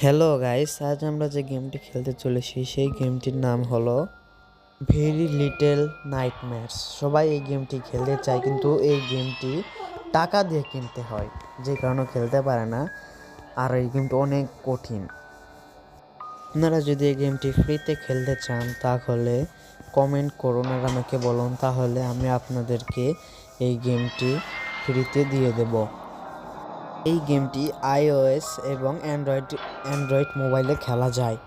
Hello guys, আজ আমরা যে গেমটি খেলতে চলেছি সেই গেমটির নাম হলো ভেরি লিটল নাইটমেয়ার্স। সবাই এই গেমটি খেলতে চায়, কিন্তু এই গেমটি টাকা দিয়ে কিনতে হয়, যে কারণে খেলতে পারে না। আর এই গেমটি অনেক কঠিন। আপনারা যদি এই গেমটি ফ্রিতে খেলতে চান তাহলে কমেন্ট করুন আর আমাকে বলুন, তাহলে আমি আপনাদেরকে এই গেমটি ফ্রিতে দিয়ে দেব। এই গেমটি iOS এবং অ্যান্ড্রয়েড মোবাইলে খেলা যায়।